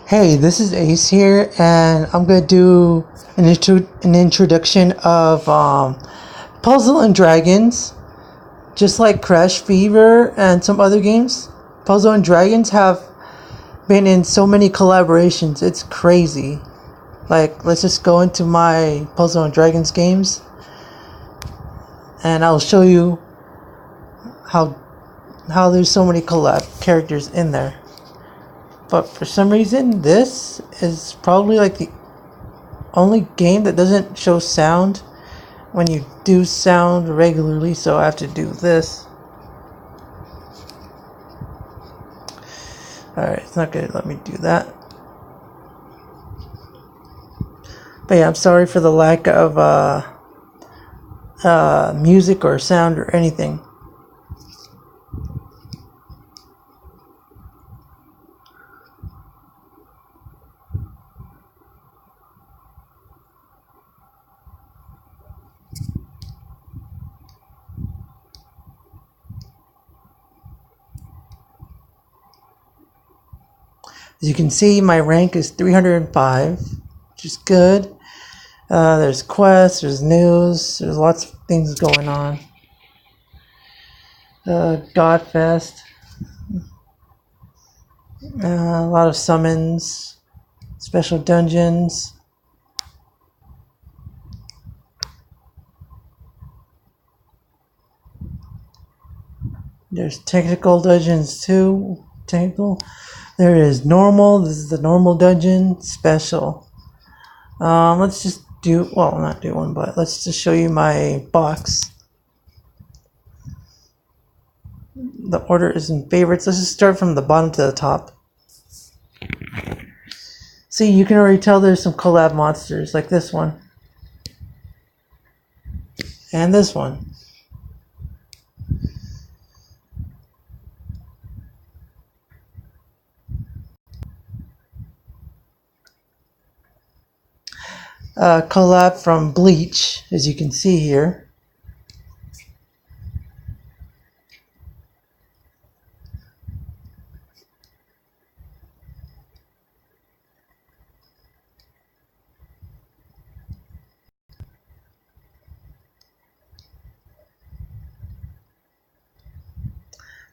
Hey, this is Ace here, and I'm gonna do an introduction of Puzzle and Dragons. Just like Crash Fever and some other games, Puzzle and Dragons have been in so many collaborations. It's crazy. Like, let's just go into my Puzzle and Dragons games, and I'll show you how there's so many collab characters in there. But for some reason, this is probably like the only game that doesn't show sound when you do sound regularly, so I have to do this. Alright, it's not gonna let me do that. But yeah, I'm sorry for the lack of music or sound or anything. As you can see, my rank is 305, which is good. There's quests, there's news, there's lots of things going on. Godfest, a lot of summons, special dungeons. There's technical dungeons too. Technical. There is normal. This is the normal dungeon. Special. Let's just do, well, not do one, but let's just show you my box. The order is in favorites. Let's just start from the bottom to the top. See, you can already tell there's some collab monsters, like this one. And this one. Collab from Bleach, as you can see here.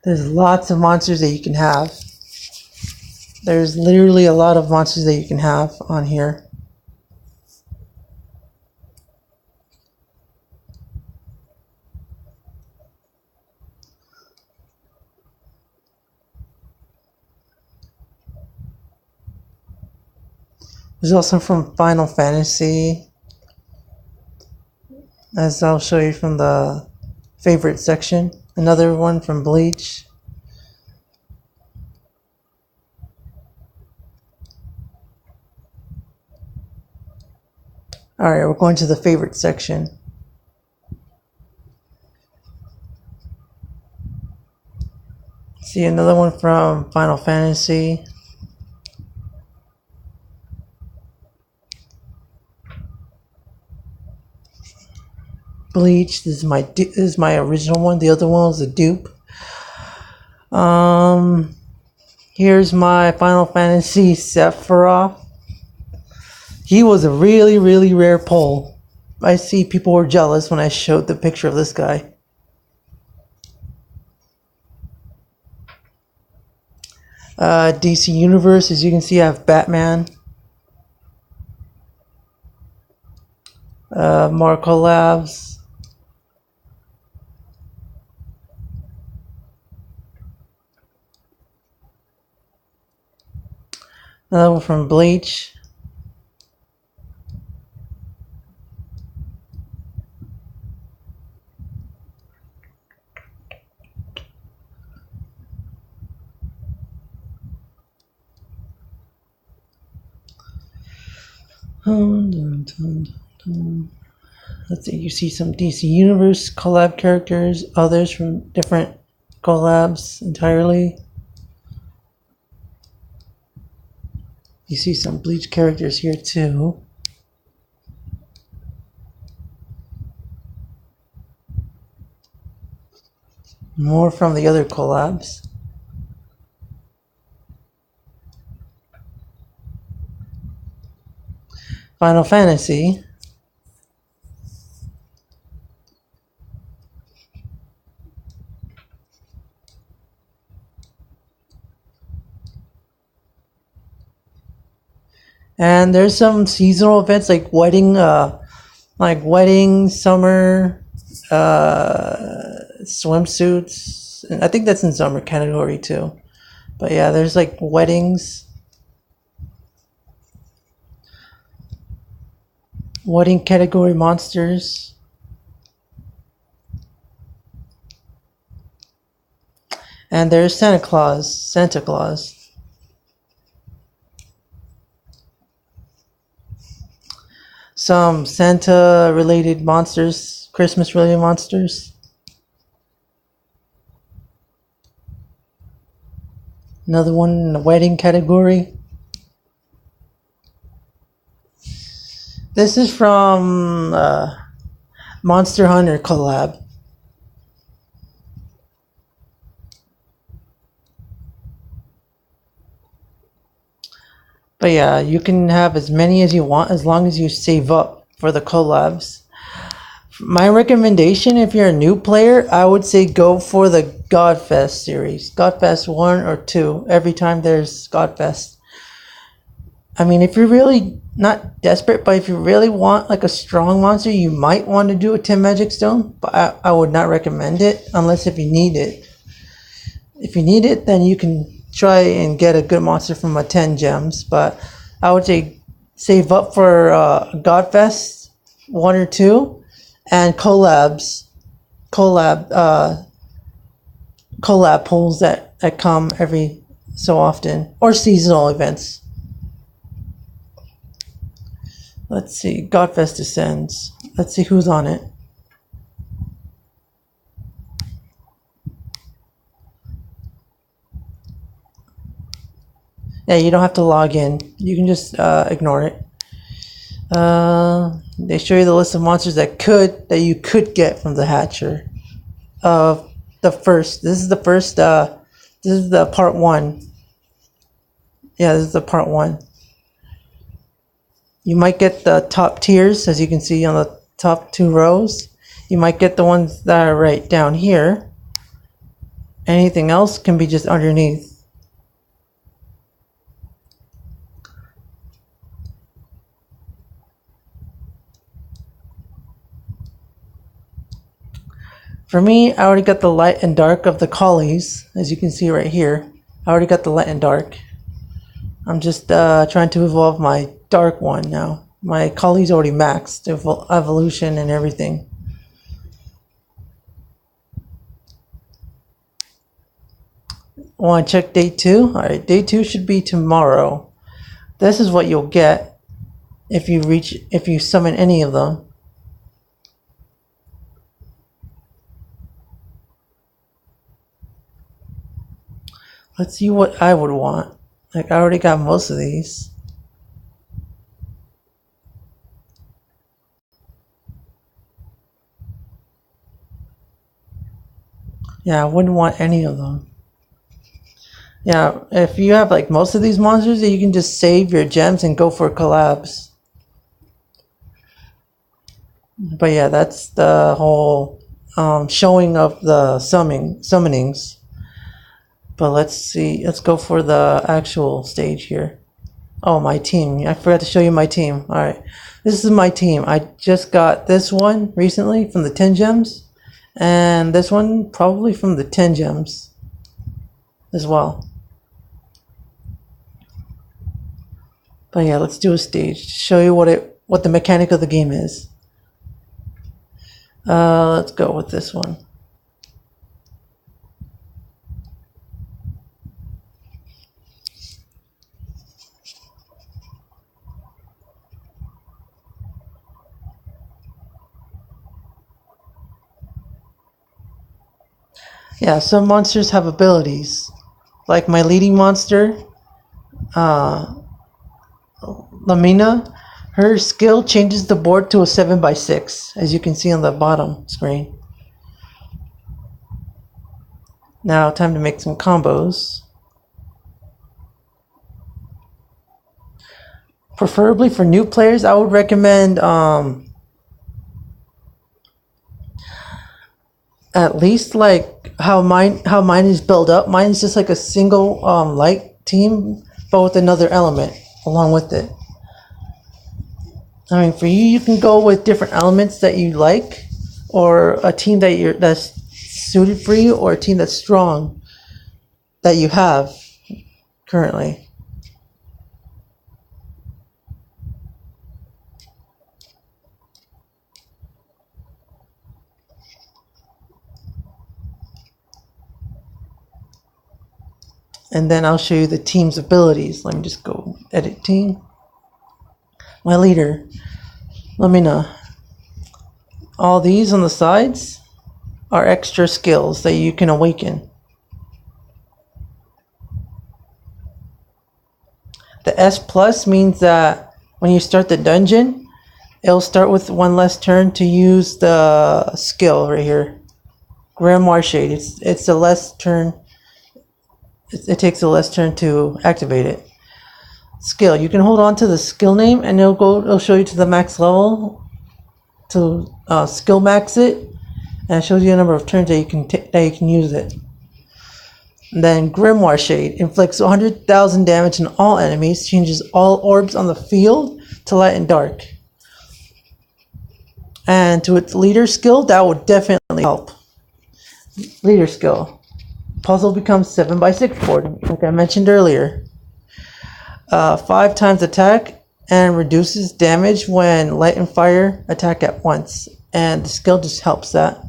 There's lots of monsters that you can have. There's literally a lot of monsters that you can have on here. There's also from Final Fantasy, as I'll show you from the favorite section. Another one from Bleach. Alright, we're going to the favorite section. See, another one from Final Fantasy. Bleach. This is my original one. The other one was a dupe. Here's my Final Fantasy Sephiroth. He was a really, really rare pull. I see people were jealous when I showed the picture of this guy. DC Universe, as you can see, I have Batman. More collabs. Another one from Bleach. Let's see, you see some DC Universe collab characters, others from different collabs entirely. You see some Bleach characters here too. More from the other collabs. Final Fantasy. And there's some seasonal events like wedding, summer, swimsuits. And I think that's in summer category too. But yeah, there's like weddings, wedding category monsters. And there's Santa Claus. Some Santa related monsters, Christmas related monsters. Another one in the wedding category. This is from Monster Hunter collab. But yeah, you can have as many as you want as long as you save up for the collabs. My recommendation, if you're a new player, I would say go for the Godfest series. Godfest 1 or 2, every time there's Godfest. I mean, if you're really not desperate, but if you really want like a strong monster, you might want to do a 10 Magic Stone, but I would not recommend it unless if you need it. If you need it, then you can try and get a good monster from a 10 gems, but I would say save up for Godfest 1 or 2 and collab pulls that come every so often, or seasonal events. Let's see, Godfest Descends. Let's see who's on it. Yeah, you don't have to log in. You can just ignore it. They show you the list of monsters that you could get from the Hatcher. This is the first. This is the part 1. Yeah, this is the part 1. You might get the top tiers, as you can see on the top 2 rows. You might get the ones that are right down here. Anything else can be just underneath. For me, I already got the light and dark of the collies, as you can see right here. I already got the light and dark. I'm just trying to evolve my dark one now. My collie's already maxed, evolution and everything. Want to check day 2? Alright, day 2 should be tomorrow. This is what you'll get if you summon any of them. Let's see what I would want. Like, I already got most of these. Yeah, I wouldn't want any of them. Yeah, if you have like most of these monsters, you can just save your gems and go for collabs. But yeah, that's the whole showing of the summonings. But let's see. Let's go for the actual stage here. Oh, my team. I forgot to show you my team. Alright. This is my team. I just got this one recently from the 10 gems. And this one probably from the 10 gems as well. But yeah, let's do a stage to show you what the mechanic of the game is. Let's go with this one. Yeah, some monsters have abilities. Like my leading monster, Lamina, her skill changes the board to a 7x6, as you can see on the bottom screen. Now, time to make some combos. preferably for new players, I would recommend at least like how mine is built up. Mine is just like a single light team, but with another element along with it. I mean, for you, you can go with different elements that you like, or a team that's suited for you, or a team that's strong that you have currently. And then I'll show you the team's abilities. Let me just go edit team. My leader. Let me know. All these on the sides are extra skills that you can awaken. The S plus means that when you start the dungeon, it'll start with one less turn to use the skill right here. Grimoire Shade. It's a less turn. It takes a less turn to activate it. Skill. You can hold on to the skill name and it'll show you to the max level to skill max it, and it shows you a number of turns that you can use it. And then Grimoire Shade inflicts 100,000 damage on all enemies, changes all orbs on the field to light and dark. And to its leader skill, that would definitely help. Leader skill. Puzzle becomes 7x6 board, like I mentioned earlier. 5 times attack and reduces damage when light and fire attack at once. And the skill just helps that.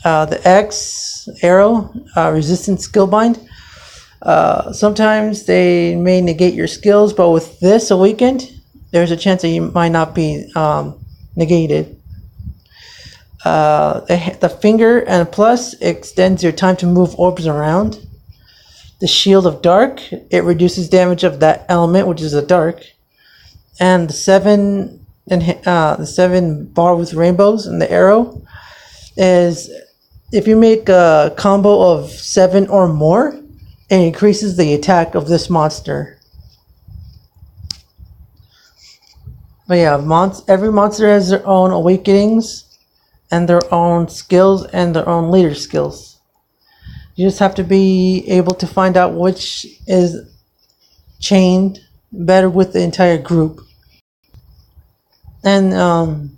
The X arrow, resistance skill bind. Sometimes they may negate your skills, but with this awakened, there's a chance that you might not be negated. The finger and plus extends your time to move orbs around. The shield of dark, it reduces damage of that element, which is a dark. And the 7 bar with rainbows and the arrow is if you make a combo of 7 or more, it increases the attack of this monster. But yeah, every monster has their own awakenings and their own skills and their own leader skills. You just have to be able to find out which is chained better with the entire group. And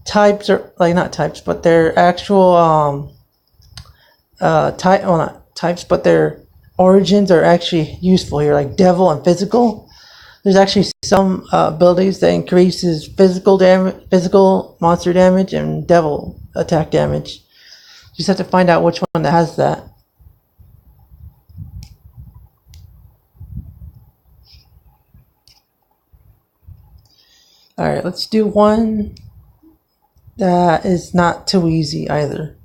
types are like not types, but their actual not types, but their origins are actually useful here, like devil and physical. There's actually some abilities that increases physical monster damage and devil attack damage. You just have to find out which one that has that. Alright, let's do one that is not too easy either.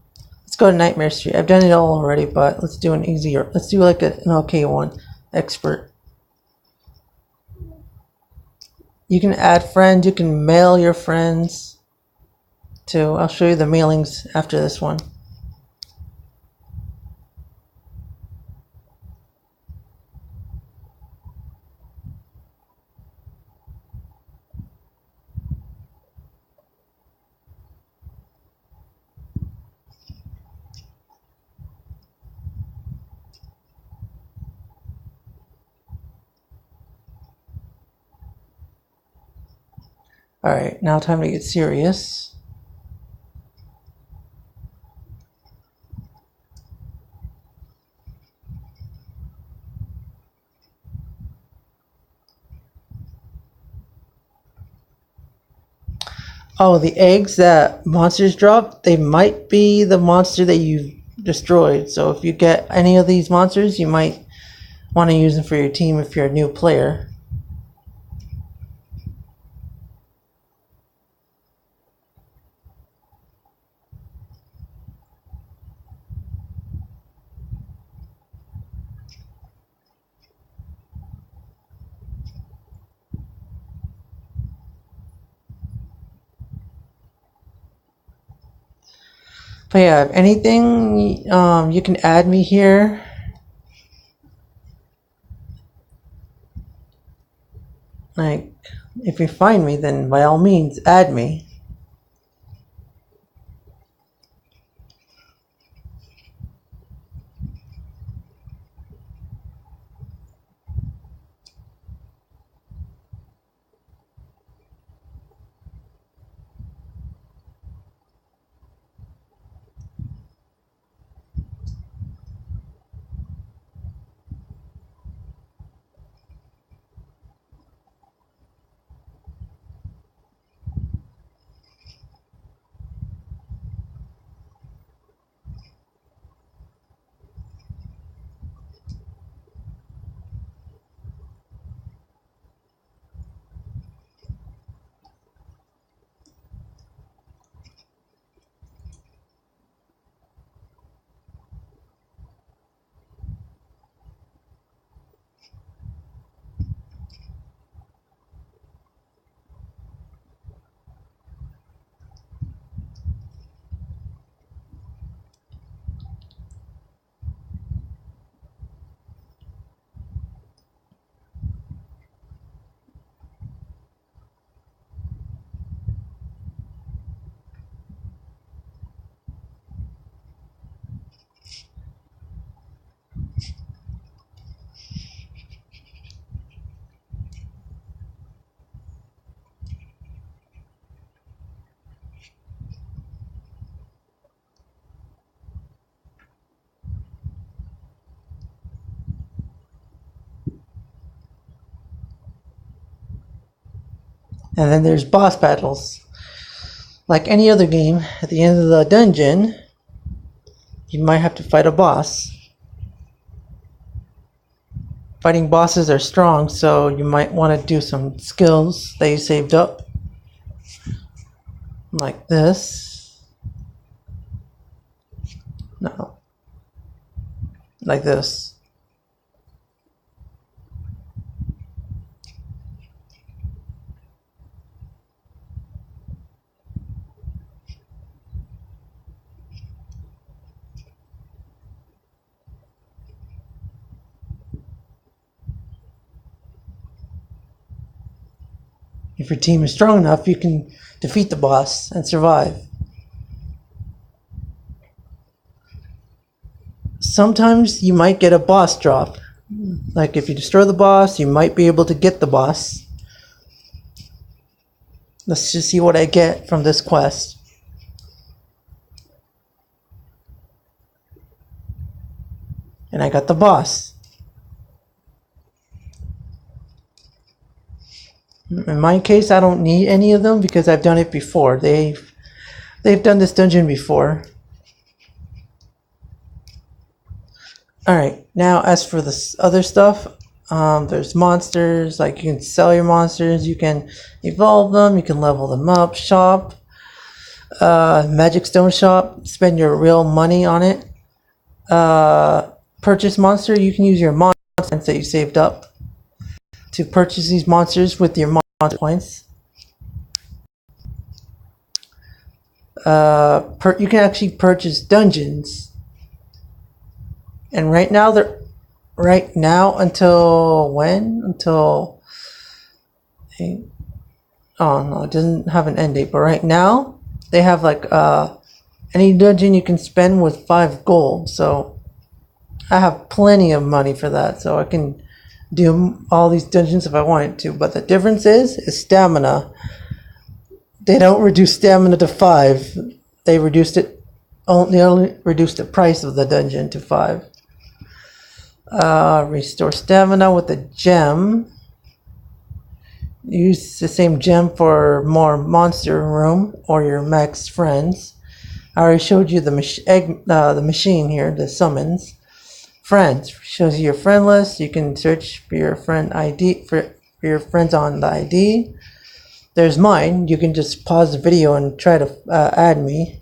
Let's go to Nightmare Street. I've done it all already, but let's do an easier. Let's do like an okay one. Expert. You can add friends. You can mail your friends to. I'll show you the mailings after this one. Alright, now time to get serious. Oh, the eggs that monsters drop, they might be the monster that you've destroyed. So if you get any of these monsters, you might want to use them for your team if you're a new player. But yeah, if anything, you can add me here. Like, if you find me, then by all means, add me. And then there's boss battles. Like any other game, at the end of the dungeon, you might have to fight a boss. Fighting bosses are strong, so you might want to do some skills that you saved up. Like this. No. Like this. If your team is strong enough, you can defeat the boss and survive. Sometimes you might get a boss drop. Like if you destroy the boss, you might be able to get the boss. Let's just see what I get from this quest. And I got the boss. In my case, I don't need any of them because I've done it before. They've done this dungeon before. Alright, now as for this other stuff, there's monsters. Like you can sell your monsters, you can evolve them, you can level them up. Shop, magic stone shop, spend your real money on it. Purchase monster, you can use your monster points that you saved up to purchase these monsters with your monster points. You can actually purchase dungeons, and right now until when? Until oh no, it doesn't have an end date. But right now they have like any dungeon you can spend with 5 gold. So I have plenty of money for that, so I can do all these dungeons if I wanted to. But the difference is stamina. They don't reduce stamina to 5. They only reduced the price of the dungeon to 5. Restore stamina with a gem. Use the same gem for more monster room or your max friends. I already showed you the machine here, the summons. Friends shows you your friend list. You can search for your friend ID for your friends on the ID. There's mine. You can just pause the video and try to add me.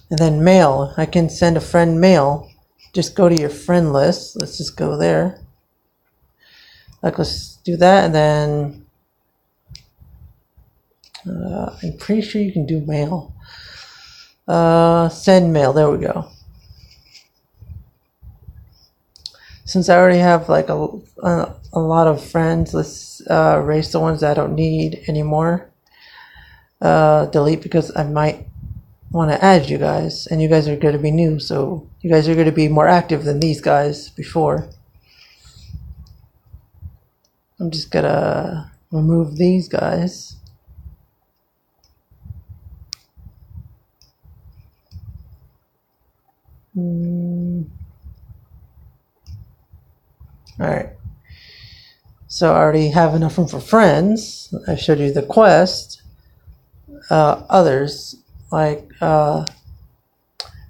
And then mail. I can send a friend mail. Just go to your friend list. Let's just go there. Like, let's do that, and then I'm pretty sure you can do mail. Send mail. There we go. Since I already have like a lot of friends, let's erase the ones that I don't need anymore. Delete because I might want to add you guys, and you guys are going to be new, so you guys are going to be more active than these guys before. I'm just gonna remove these guys. Alright. So I already have enough room for friends. I showed you the quest. Others, like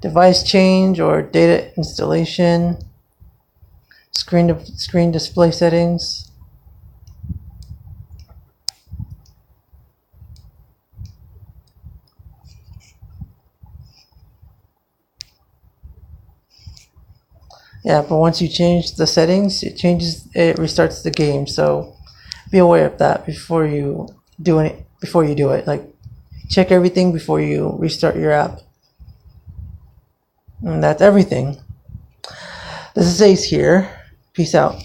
device change or data installation, screen display settings. Yeah, but once you change the settings, it restarts the game. So be aware of that before you do it. Like, check everything before you restart your app. And that's everything. This is Ace here. Peace out.